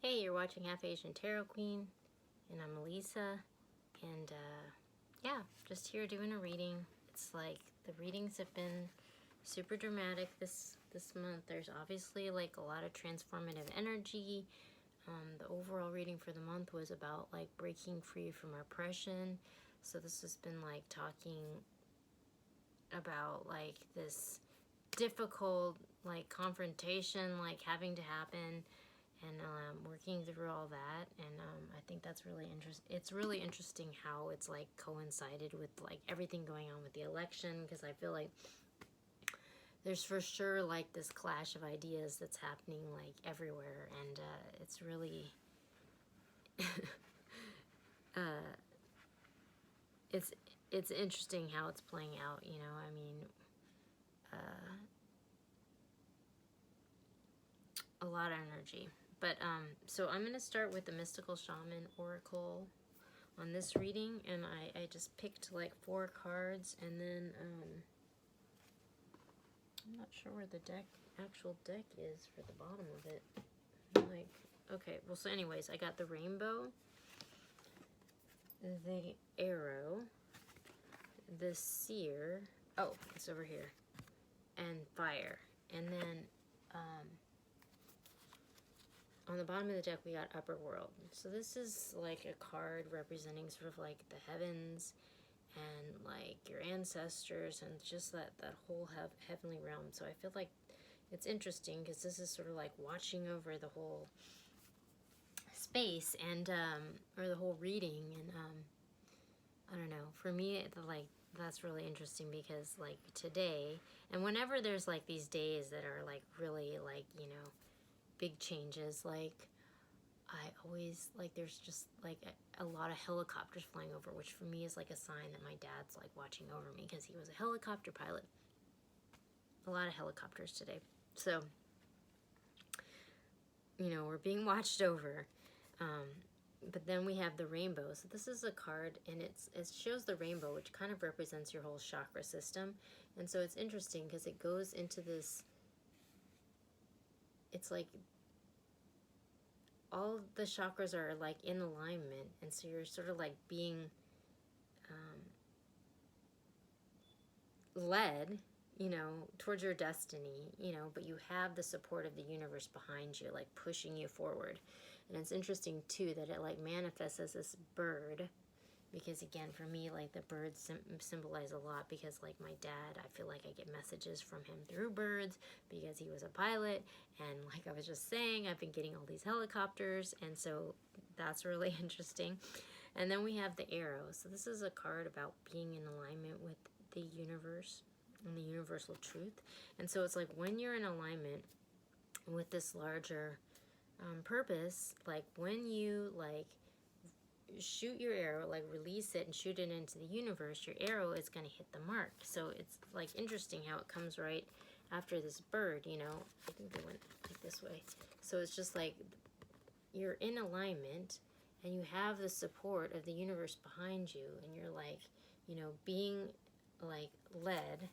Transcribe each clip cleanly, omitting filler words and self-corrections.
Hey, you're watching Half Asian Tarot Queen, and I'm Elisa, and yeah, just here doing a reading. It's like the readings have been super dramatic this month. There's obviously like a lot of transformative energy. The overall reading for the month was about like breaking free from oppression. So this has been like talking about like this difficult like confrontation like having to happen, and working through all that. And I think that's really interesting. It's really interesting how it's like coincided with like everything going on with the election, because I feel like there's for sure like this clash of ideas that's happening like everywhere, and it's really it's interesting how it's playing out, you know. I mean, a lot of energy. But so I'm going to start with the Mystical Shaman Oracle on this reading, and I just picked like 4 cards, and then I'm not sure where the actual deck is for the bottom of it. Like, okay, well, so anyways, I got the rainbow, the arrow, the seer, oh, it's over here, and fire. And then on the bottom of the deck, we got Upper World. So this is like a card representing sort of like the heavens and like your ancestors and just that whole heavenly realm. So I feel like it's interesting because this is sort of like watching over the whole space, and or the whole reading. And I don't know, for me, like that's really interesting because like today, and whenever there's like these days that are like really like, you know, big changes, like I always like there's just like a lot of helicopters flying over, which for me is like a sign that my dad's like watching over me because he was a helicopter pilot. A lot of helicopters today. So, you know, we're being watched over. But then we have the rainbow. So this is a card, and it shows the rainbow, which kind of represents your whole chakra system. And so it's interesting because it goes into this, it's like all the chakras are like in alignment, and so you're sort of like being led, you know, towards your destiny, you know, but you have the support of the universe behind you, like pushing you forward. And it's interesting too that it like manifests as this bird, because again, for me, like the birds symbolize a lot, because like my dad, I feel like I get messages from him through birds because he was a pilot. And like I was just saying, I've been getting all these helicopters, and so that's really interesting. And then we have the arrow. So this is a card about being in alignment with the universe and the universal truth. And so it's like when you're in alignment with this larger purpose, like when you like shoot your arrow, like release it and shoot it into the universe, your arrow is going to hit the mark. So it's like interesting how it comes right after this bird, you know. I think they went like this way. So it's just like you're in alignment and you have the support of the universe behind you, and you're like, you know, being like led,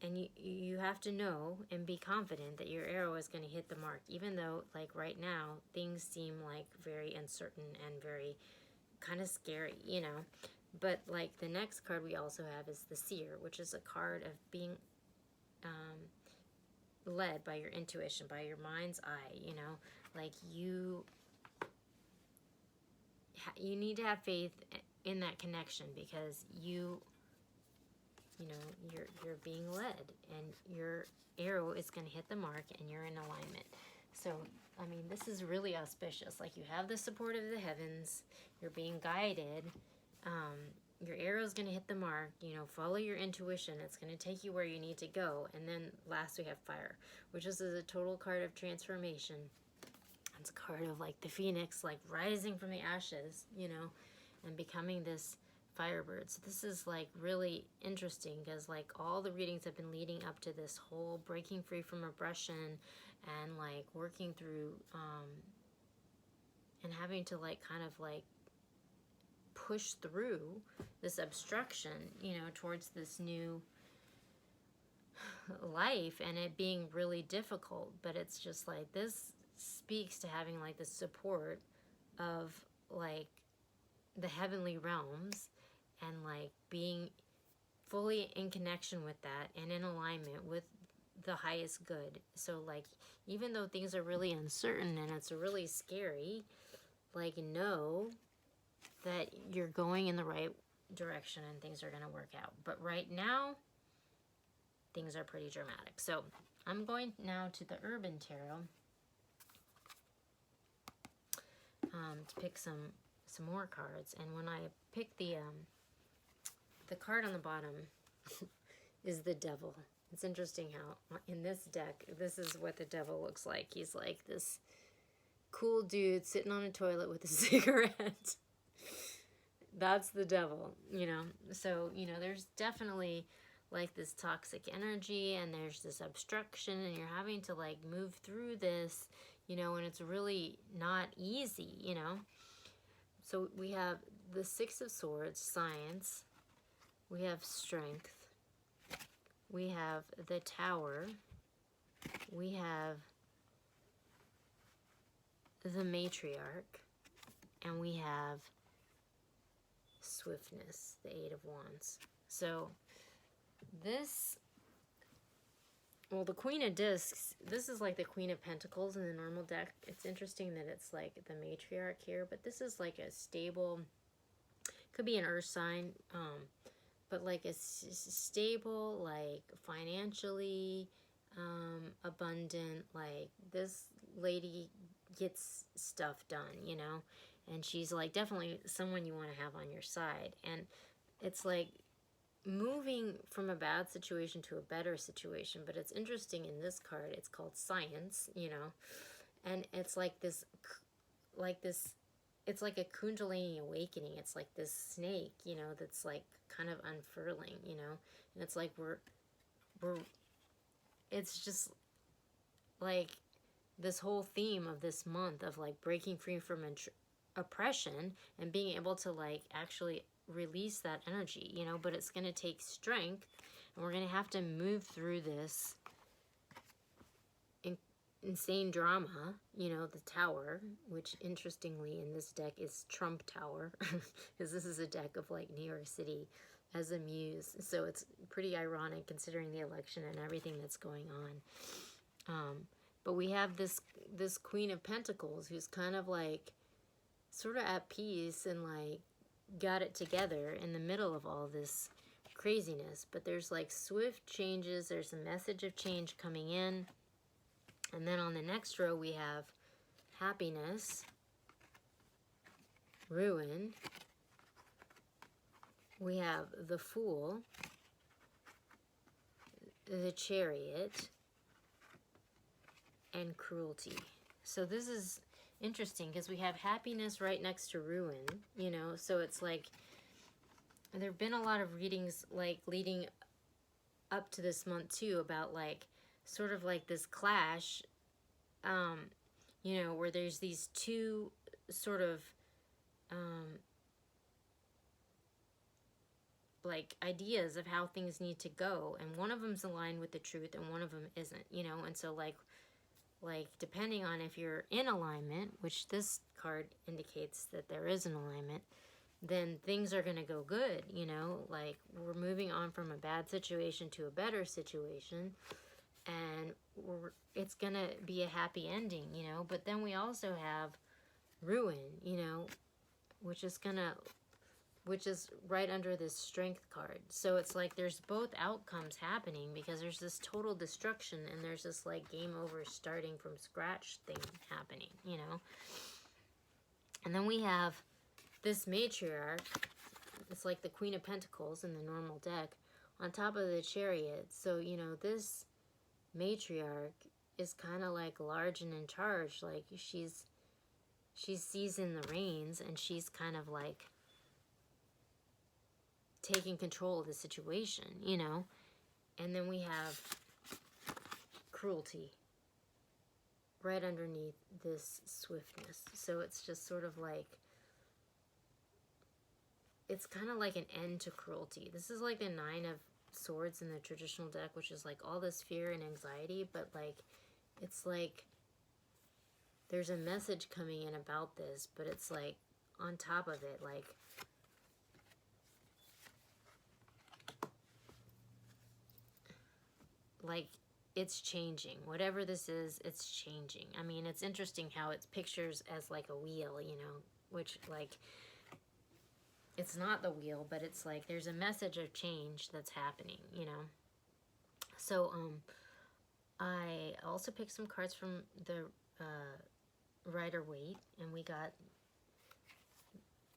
and you have to know and be confident that your arrow is going to hit the mark, even though like right now things seem like very uncertain and very kind of scary, you know. But like the next card we also have is the seer, which is a card of being led by your intuition, by your mind's eye, you know. Like you need to have faith in that connection, because you know, you're being led, and your arrow is going to hit the mark, and you're in alignment. So I mean, this is really auspicious. Like you have the support of the heavens, you're being guided, your arrow is going to hit the mark, you know, follow your intuition, it's going to take you where you need to go. And then last we have fire, which is a total card of transformation. It's a card of like the phoenix, like rising from the ashes, you know, and becoming this firebird. So this is like really interesting, because like all the readings have been leading up to this whole breaking free from oppression, and like working through and having to like kind of like push through this obstruction, you know, towards this new life and it being really difficult, but it's just like this speaks to having like the support of like the heavenly realms and like being fully in connection with that and in alignment with the highest good. So like even though things are really uncertain and it's really scary, like know that you're going in the right direction and things are going to work out. But right now things are pretty dramatic. So I'm going now to the Urban Tarot to pick some more cards. And when I pick the card on the bottom is the Devil. It's interesting how in this deck, this is what the Devil looks like. He's like this cool dude sitting on a toilet with a cigarette. That's the Devil, you know. So, you know, there's definitely like this toxic energy and there's this obstruction and you're having to like move through this, you know, and it's really not easy, you know. So we have the Six of Swords, science. We have strength. We have the Tower. We have the Matriarch. And we have swiftness, the Eight of Wands. So this, well, the Queen of Discs, this is like the Queen of Pentacles in the normal deck. It's interesting that it's like the Matriarch here, but this is like a stable, could be an earth sign, but like a stable, like financially abundant, like this lady gets stuff done, you know, and she's like definitely someone you want to have on your side. And it's like moving from a bad situation to a better situation. But it's interesting in this card, it's called Science, you know, and it's like this, it's like a Kundalini awakening. It's like this snake, you know, that's like kind of unfurling, you know, and it's like it's just like this whole theme of this month of like breaking free from oppression and being able to like actually release that energy, you know. But it's going to take strength and we're going to have to move through this insane drama, you know. The Tower, which interestingly in this deck is Trump Tower, because this is a deck of like New York City as a muse, so it's pretty ironic considering the election and everything that's going on. But we have this Queen of Pentacles who's kind of like sort of at peace and like got it together in the middle of all this craziness. But there's like swift changes, there's a message of change coming in. And then on the next row we have happiness, ruin, we have the Fool, the Chariot, and cruelty. So this is interesting because we have happiness right next to ruin, you know. So it's like there have been a lot of readings like leading up to this month too about like sort of like this clash, you know, where there's these two sort of like ideas of how things need to go, and one of them's aligned with the truth and one of them isn't, you know. And so like depending on if you're in alignment, which this card indicates that there is an alignment, then things are going to go good, you know. Like we're moving on from a bad situation to a better situation, and it's going to be a happy ending, you know. But then we also have ruin, you know, which is right under this strength card. So it's like there's both outcomes happening because there's this total destruction and there's this like game over starting from scratch thing happening, you know. And then we have this Matriarch. It's like the Queen of Pentacles in the normal deck on top of the Chariot. So, you know, this Matriarch is kind of like large and in charge. Like she's seizing the reins and she's kind of like taking control of the situation, you know. And then we have cruelty right underneath this swiftness. So it's just sort of like, it's kind of like an end to cruelty. This is like the Nine of Swords in the traditional deck, which is like all this fear and anxiety, but like it's like there's a message coming in about this, but it's like on top of it, like it's changing. Whatever this is, it's changing. I mean, it's interesting how it's pictures as like a wheel, you know, which like it's not the wheel, but it's like there's a message of change that's happening, you know. So I also picked some cards from the Rider-Waite, and we got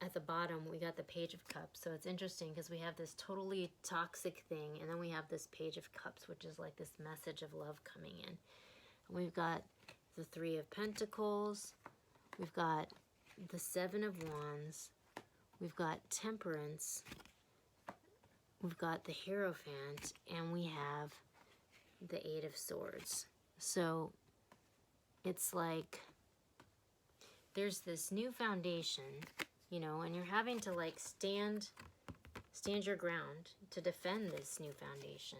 at the bottom we got the Page of Cups. So it's interesting because we have this totally toxic thing, and then we have this Page of Cups, which is like this message of love coming in. And we've got the Three of Pentacles, we've got the Seven of Wands, we've got Temperance, we've got the Hierophant, and we have the Eight of Swords. So it's like there's this new foundation, you know, and you're having to like stand your ground to defend this new foundation.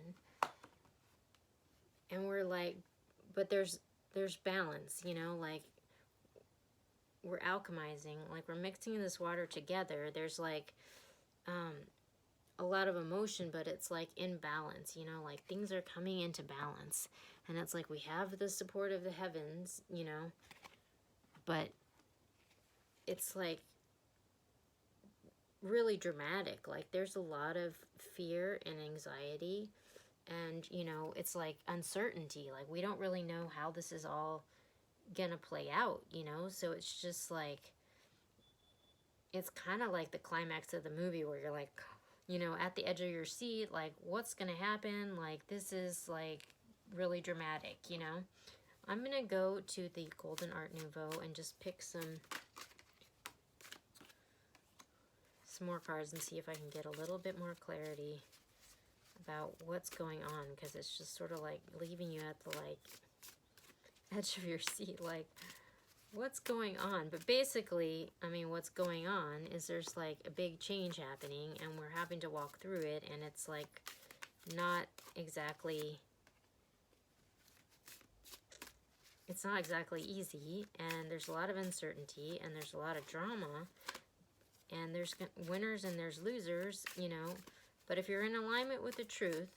And we're like, but there's balance, you know, like we're alchemizing, like we're mixing this water together. There's like a lot of emotion, but it's like in balance, you know, like things are coming into balance. And it's like we have the support of the heavens, you know, but it's like really dramatic. Like there's a lot of fear and anxiety, and you know, it's like uncertainty. Like we don't really know how this is all gonna play out, you know. So it's just like, it's kind of like the climax of the movie where you're like, you know, at the edge of your seat, like what's gonna happen. Like this is like really dramatic, you know. I'm gonna go to the Golden Art Nouveau and just pick some more cards and see if I can get a little bit more clarity about what's going on, because it's just sort of like leaving you at the like edge of your seat, like what's going on. But basically, I mean, what's going on is there's like a big change happening, and we're having to walk through it, and it's like not exactly, it's not exactly easy, and there's a lot of uncertainty, and there's a lot of drama, and there's winners and there's losers, you know. But if you're in alignment with the truth,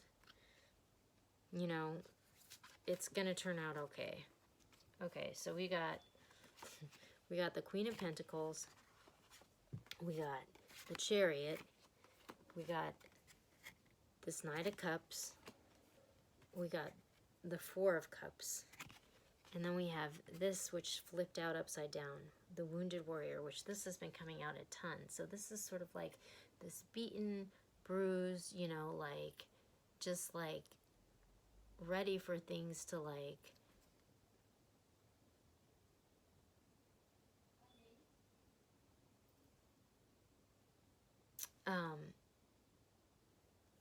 you know, it's gonna turn out okay. Okay, so we got the Queen of Pentacles, we got the Chariot, we got this Knight of Cups, we got the Four of Cups, and then we have this, which flipped out upside down, the Wounded Warrior, which this has been coming out a ton. So this is sort of like this beaten, bruised, you know, like just like ready for things to like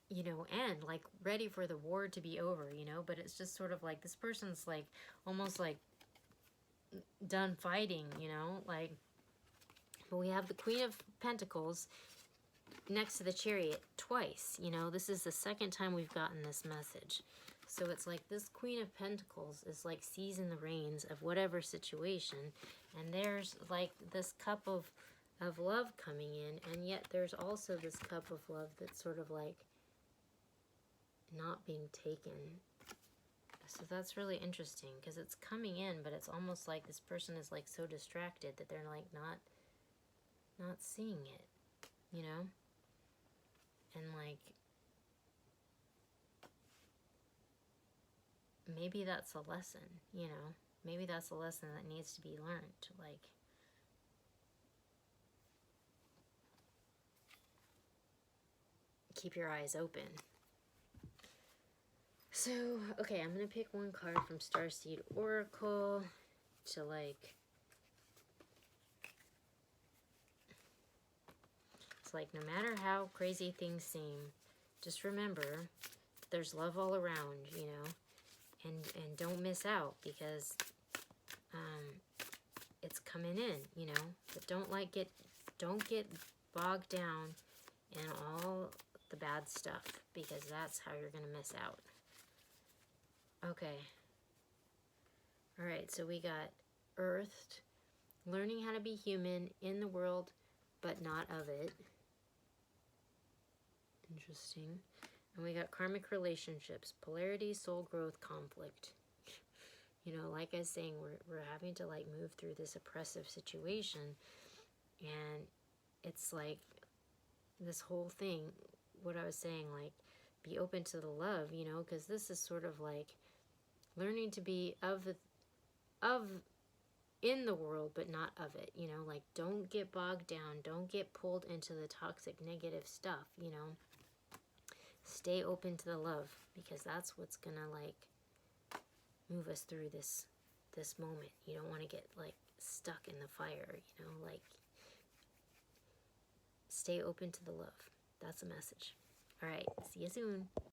you know, end, like ready for the war to be over, you know. But it's just sort of like this person's like almost like done fighting, you know, like. But we have the Queen of Pentacles next to the Chariot twice, you know. This is the second time we've gotten this message. So it's like this Queen of Pentacles is like seizing the reins of whatever situation, and there's like this cup of love coming in, and yet there's also this cup of love that's sort of like not being taken. So that's really interesting, because it's coming in, but it's almost like this person is like so distracted that they're like not seeing it, you know. And like maybe that's a lesson, you know. Maybe that's a lesson that needs to be learned. Like, keep your eyes open. So, okay, I'm going to pick one card from Starseed Oracle to like, it's like no matter how crazy things seem, just remember there's love all around, you know, and don't miss out, because it's coming in, you know. But don't get bogged down in all the bad stuff, because that's how you're going to miss out. Okay. All right, so we got earthed, learning how to be human in the world, but not of it. Interesting. And we got karmic relationships, polarity, soul growth, conflict. You know, like I was saying, we're having to like move through this oppressive situation, and it's like this whole thing, what I was saying, like be open to the love, you know, because this is sort of like learning to be of in the world, but not of it, you know, like don't get bogged down, don't get pulled into the toxic negative stuff, you know. Stay open to the love, because that's what's gonna like move us through this moment. You don't want to get like stuck in the fire, you know, like stay open to the love. That's a message. All right, see you soon.